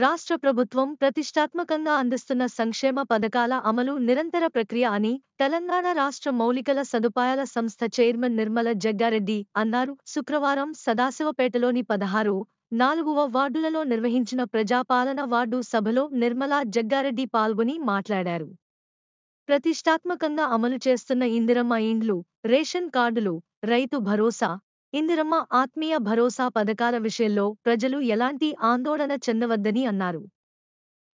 రాష్ట్ర ప్రభుత్వం ప్రతిష్టాత్మకంగా అందిస్తున్న సంక్షేమ పథకాల అమలు నిరంతర ప్రక్రియ అని తెలంగాణ రాష్ట్ర మౌలికల సదుపాయాల సంస్థ చైర్మన్ నిర్మల జగ్గారెడ్డి అన్నారు. శుక్రవారం సదాశివపేటలోని 16/4వ వార్డులలో నిర్వహించిన ప్రజాపాలన వార్డు సభలో నిర్మలా జగ్గారెడ్డి పాల్గొని మాట్లాడారు. ప్రతిష్టాత్మకంగా అమలు చేస్తున్న ఇందిరమ్మ ఇండ్లు, రేషన్ కార్డులు, రైతు భరోసా, ఇందిరమ్మ ఆత్మీయ భరోసా పథకాల విషయంలో ప్రజలు ఎలాంటి ఆందోళన చెందవద్దని అన్నారు.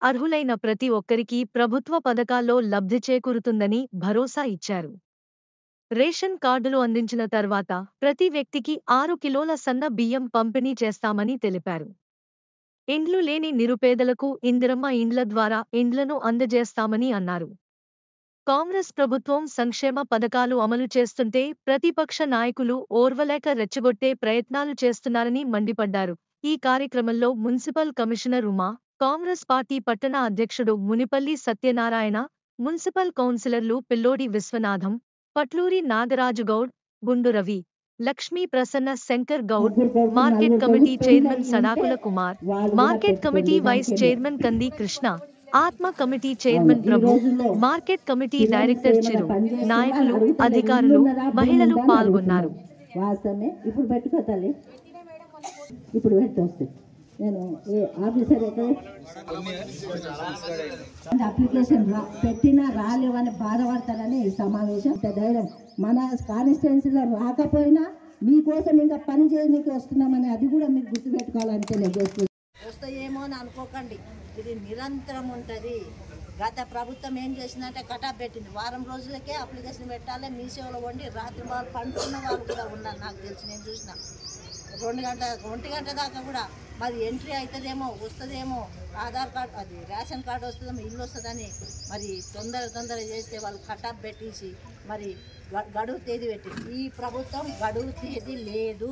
అర్హులైన ప్రతి ఒక్కరికీ ప్రభుత్వ పథకాల్లో లబ్ధి చేకూరుతుందని భరోసా ఇచ్చారు. రేషన్ కార్డులు అందించిన తర్వాత ప్రతి వ్యక్తికి 6 కిలోల సన్న బియ్యం పంపిణీ చేస్తామని తెలిపారు. ఇండ్లు లేని నిరుపేదలకు ఇందిరమ్మ ఇండ్ల ద్వారా ఇండ్లను అందజేస్తామని అన్నారు. కాంగ్రెస్ ప్రభుత్వం సంక్షేమ పథకాలు అమలు చేస్తుంటే ప్రతిపక్ష నాయకులు ఓర్వలేక రెచ్చగొట్టే ప్రయత్నాలు చేస్తున్నారని మండిపడ్డారు. ఈ కార్యక్రమంలో municipal commissioner Uma, Congress party పట్టణ అధ్యక్షుడు మునిపల్లి సత్యనారాయణ, మున్సిపల్ కౌన్సిలర్లు పిల్లోడి Viswanatham, Patluri Nagarajugoud, Gundu Ravi, Lakshmi Prasanna Shankar Goud, market committee chairman Sadakula Kumar, market committee vice chairman Kandi Krishna, ATMA committee chairman Prabhu, market committee director Chiru, నాయకులు, అధికారులు, మహిళలు పాల్గొన్నారు. ఇప్పుడు పెట్టుకోవాలి, ఇప్పుడు పెట్టొస్తాయి. నేను ఆఫీసర్ అప్లికేషన్ పెట్టినా రాలేవని బాధపడతారని ఈ సమావేశం. ధైర్యం మన కాన్స్టిట్యున్సీలో రాకపోయినా మీకోసం ఇంకా పని చేయడానికి వస్తున్నామని అది కూడా మీకు గుర్తుపెట్టుకోవాలని తెలియజేస్తుంది. వస్తాయేమో అని అనుకోకండి, ఇది నిరంతరం ఉంటుంది. గత ప్రభుత్వం ఏం చేసిందంటే కటాప్ పెట్టింది. వారం రోజులకే అప్లికేషన్ పెట్టాలి. మీ సేవలో వండి రాత్రి వాళ్ళు పండుకున్న వాళ్ళు కూడా ఉన్నారు. నాకు తెలిసి నేను చూసిన 1 గంట దాకా కూడా మరి ఎంట్రీ అవుతుందేమో, వస్తుందేమో, ఆధార్ కార్డు అది రేషన్ కార్డు వస్తుందేమో, ఇల్లు వస్తుందని మరి తొందర చేస్తే వాళ్ళు కటాప్ పెట్టేసి మరి గడువు తేదీ పెట్టింది. ఈ ప్రభుత్వం గడువు తేదీ లేదు.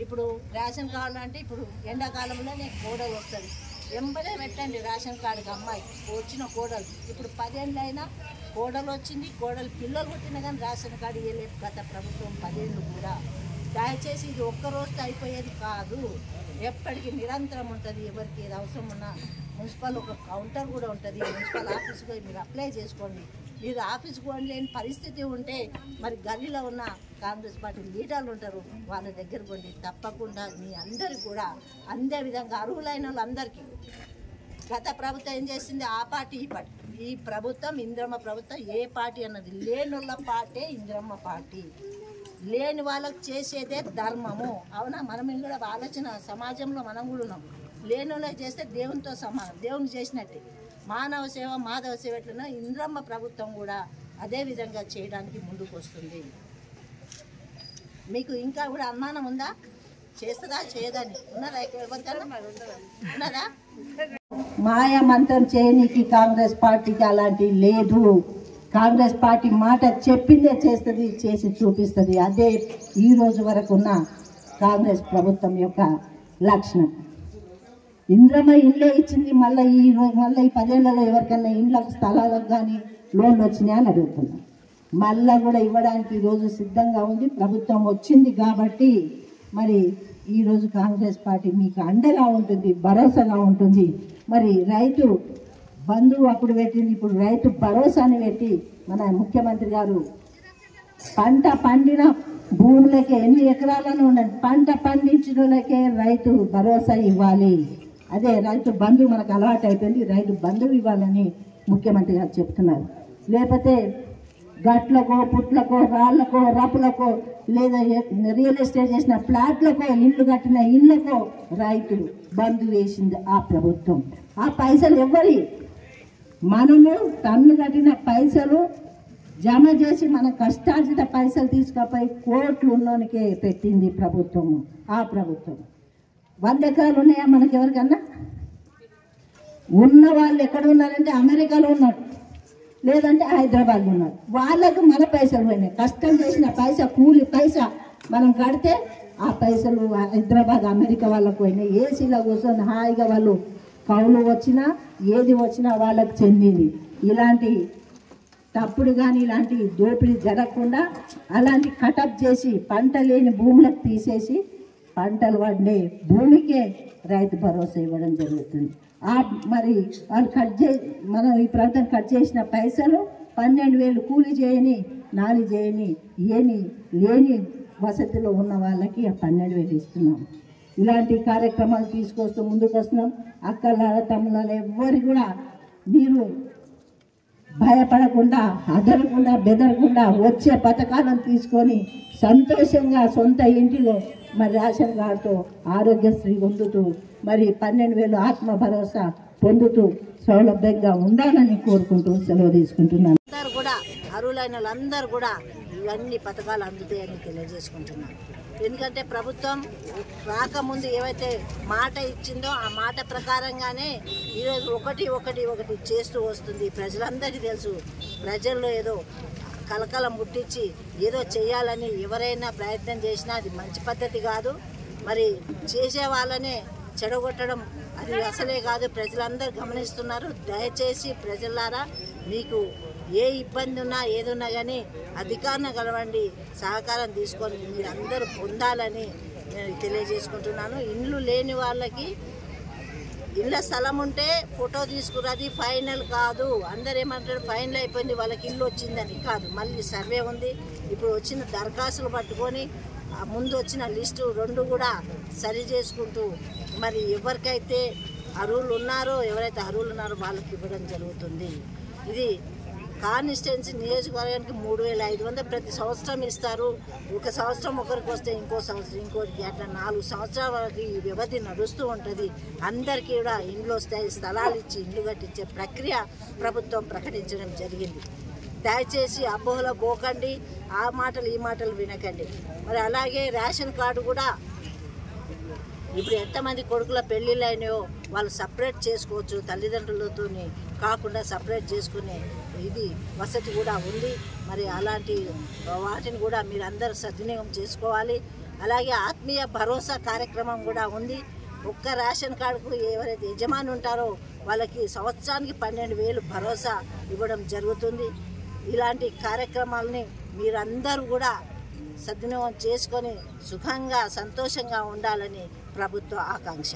ఇప్పుడు రేషన్ కార్డు అంటే ఇప్పుడు ఎండాకాలంలో నేను కోడలు వస్తుంది, ఎంబడే పెట్టండి రేషన్ కార్డుకి. అమ్మాయి వచ్చిన కోడలు ఇప్పుడు 10 ఏళ్ళు అయినా కోడలు వచ్చింది, కోడలు పిల్లలు పుట్టినా కానీ రేషన్ కార్డు ఇవ్వలేదు గత ప్రభుత్వం 10 ఏళ్ళు కూడా. దయచేసి ఇది ఒక్కరోజుతో అయిపోయేది కాదు, ఎప్పటికీ నిరంతరం ఉంటుంది. ఎవరికి ఏది అవసరం ఉన్నా మున్సిపల్ ఒక కౌంటర్ కూడా ఉంటుంది. మున్సిపల్ ఆఫీస్కి పోయి మీరు అప్లై చేసుకోండి. మీరు ఆఫీస్కి పోలేని పరిస్థితి ఉంటే మరి గల్లీలో ఉన్న కాంగ్రెస్ పార్టీ లీడర్లు ఉంటారు, వాళ్ళ దగ్గర పోండి. తప్పకుండా మీ అందరికీ కూడా అందే విధంగా అర్హులైన వాళ్ళందరికీ గత ప్రభుత్వం ఏం చేసింది, ఆ పార్టీ ఈ పార్టీ. ఈ ప్రభుత్వం ఇందిరమ్మ ప్రభుత్వం ఏ పార్టీ అన్నది లేనుళ్ళ పార్టీ ఇందిరమ్మ పార్టీ. లేని వాళ్ళకు చేసేదే ధర్మము. అవునా, మనం కూడా ఆలోచన సమాజంలో మనం కూడా ఉన్నాం. లేని వాళ్ళకి చేస్తే దేవునితో సమానం, దేవుని చేసినట్టే. మానవ సేవ మాధవ సేవ ఎట్లనో ఇందిరమ్మ ప్రభుత్వం కూడా అదే విధంగా చేయడానికి ముందుకు వస్తుంది. మీకు ఇంకా కూడా అనుమానం ఉందా, చేస్తుందా చేయదని ఉన్నదా? ఉన్నదా? మాయా మంత్రం చేయనీకి కాంగ్రెస్ పార్టీకి అలాంటి లేదు. కాంగ్రెస్ పార్టీ మాట చెప్పిందే చేస్తుంది, చేసి చూపిస్తుంది. అదే ఈ రోజు వరకు ఉన్న కాంగ్రెస్ ప్రభుత్వం యొక్క లక్షణం. ఇంద్రమ్మ ఇండ్లే ఇచ్చింది, మళ్ళీ ఈ 10 ఏళ్లలో ఎవరికైనా ఇండ్లకు స్థలాలకు కానీ లోన్లు వచ్చినాయని అడుగుతున్నాం. మళ్ళీ కూడా ఇవ్వడానికి ఈరోజు సిద్ధంగా ఉంది. ప్రభుత్వం వచ్చింది కాబట్టి మరి ఈరోజు కాంగ్రెస్ పార్టీ మీకు అండగా ఉంటుంది, భరోసాగా ఉంటుంది. మరి రైతు బంధువు అప్పుడు పెట్టింది, ఇప్పుడు రైతు భరోసాని పెట్టి మన ముఖ్యమంత్రి గారు పంట పండిన భూములకే ఎన్ని ఎకరాలను ఉండండి, పంట పండించడానికే రైతు భరోసా ఇవ్వాలి. అదే రైతు బంధువు మనకు అలవాటు అయిపోయింది, రైతు బంధువు ఇవ్వాలని ముఖ్యమంత్రి గారు చెప్తున్నారు. లేకపోతే గట్లకో, పుట్లకో, రాళ్లకో, రప్పులకో, లేదా రియల్ ఎస్టేట్ చేసిన ప్లాట్లకో, ఇల్లు కట్టిన ఇళ్లకో రైతు బంధు వేసింది ఆ ప్రభుత్వం. ఆ పైసలు ఎవరి? మనము టన్ను కట్టిన పైసలు జమ చేసి మన కష్టార్జిత పైసలు తీసుకుపోయి కోట్లు ఉన్నోనికే పెట్టింది ప్రభుత్వము. ఆ ప్రభుత్వం 100 ఎకరాలు ఉన్నాయా మనకి ఎవరికన్నా? ఉన్న వాళ్ళు ఎక్కడ ఉన్నారంటే అమెరికాలో ఉన్నారు, లేదంటే హైదరాబాద్లో ఉన్నారు. వాళ్ళకు మన పైసలు పోయినాయి. కష్టం చేసిన పైసా, కూలి పైసా మనం కడితే ఆ పైసలు హైదరాబాద్ అమెరికా వాళ్ళకు పోయినాయి. ఏసీలో కూర్చొని హాయిగా వాళ్ళు కౌలు వచ్చినా ఏది వచ్చినా వాళ్ళకు చెందింది. ఇలాంటి తప్పుడు కానీ ఇలాంటి దోపిడీ జరగకుండా అలాంటి కటప్ చేసి పంట లేని భూములకు తీసేసి పంటలు పండే భూమికే రైతు భరోసా ఇవ్వడం జరుగుతుంది. మరి వాళ్ళు మనం ఈ ప్రభుత్వం కట్ చేసిన పైసలు 12,000 కూలి చేయని, నాలి చేయని, లేని వసతిలో ఉన్న వాళ్ళకి 12,000 ఇస్తున్నాం. ఇలాంటి కార్యక్రమాలు తీసుకొస్తూ ముందుకు వస్తున్నాం. అక్కల తమ్ముళ్ళ ఎవ్వరు కూడా మీరు భయపడకుండా, అదరకుండా, బెదరకుండా వచ్చే పథకాలను తీసుకొని సంతోషంగా సొంత ఇంటిలో మరి రేషన్ కార్డుతో ఆరోగ్యశ్రీ పొందుతూ మరి 12,000 ఆత్మ భరోసా పొందుతూ సౌలభ్యంగా ఉండాలని కోరుకుంటూ సెలవు తీసుకుంటున్నాను. అందరూ కూడా అర్హులైన వాళ్ళందరూ కూడా ఇవన్నీ పథకాలు అందుతాయని తెలియజేసుకుంటున్నాను. ఎందుకంటే ప్రభుత్వం రాకముందు ఏవైతే మాట ఇచ్చిందో ఆ మాట ప్రకారంగానే ఈరోజు ఒకటి చేస్తూ వస్తుంది. ప్రజలందరికీ తెలుసు. ప్రజల్లో ఏదో కలకలం ముట్టించి ఏదో చేయాలని ఎవరైనా ప్రయత్నం చేసినా అది మంచి పద్ధతి కాదు. మరి చేసే వాళ్ళనే చెడగొట్టడం అది అసలే కాదు. ప్రజలందరూ గమనిస్తున్నారు. దయచేసి ప్రజలారా, మీకు ఏ ఇబ్బంది ఉన్నా ఏదున్నా కానీ అధికారులను కలవండి, సహకారం తీసుకొని మీరందరూ పొందాలని నేను తెలియజేసుకుంటున్నాను. ఇండ్లు లేని వాళ్ళకి ఇళ్ళ స్థలం ఉంటే ఫోటో తీసుకున్నది ఫైనల్ కాదు. అందరు ఏమంటారు, ఫైనల్ అయిపోయింది వాళ్ళకి ఇల్లు వచ్చిందని. కాదు, మళ్ళీ సర్వే ఉంది. ఇప్పుడు వచ్చిన దరఖాస్తులు పట్టుకొని ముందు వచ్చిన లిస్టు 2 కూడా సరి చేసుకుంటూ మరి ఎవరికైతే అర్హులు ఉన్నారో వాళ్ళకి ఇవ్వడం జరుగుతుంది. ఇది కాన్స్టిట్యున్సీ నియోజకవర్గానికి 3,500 ప్రతి సంవత్సరం ఇస్తారు. ఒక సంవత్సరం ఒకరికి వస్తే ఇంకో సంవత్సరం ఇంకోరికి, అట్లా 4 సంవత్సరాల వరకు ఈ వ్యవధి నడుస్తూ ఉంటుంది. అందరికీ కూడా ఇండ్లు వస్తాయి. స్థలాలు ఇచ్చి ఇండ్లు కట్టించే ప్రక్రియ ప్రభుత్వం ప్రకటించడం జరిగింది. దయచేసి అపోహలో పోకండి, ఆ మాటలు ఈ మాటలు వినకండి. మరి అలాగే రేషన్ కార్డు కూడా ఇప్పుడు ఎంతమంది కొడుకుల పెళ్ళిళ్ళు అయినాయో వాళ్ళు సపరేట్ చేసుకోవచ్చు. తల్లిదండ్రులతో కాకుండా సపరేట్ చేసుకునే ఇది వసతి కూడా ఉంది. మరి అలాంటి వాటిని కూడా మీరు అందరూ సద్వినియోగం చేసుకోవాలి. అలాగే ఆత్మీయ భరోసా కార్యక్రమం కూడా ఉంది. ఒక్క రేషన్ కార్డుకు ఎవరైతే యజమాని ఉంటారో వాళ్ళకి సంవత్సరానికి 12,000 భరోసా ఇవ్వడం జరుగుతుంది. ఇలాంటి కార్యక్రమాలని మీరందరూ కూడా సద్వినియోగం చేసుకొని సుఖంగా సంతోషంగా ఉండాలని ప్రభుత్వ ఆకాంక్ష.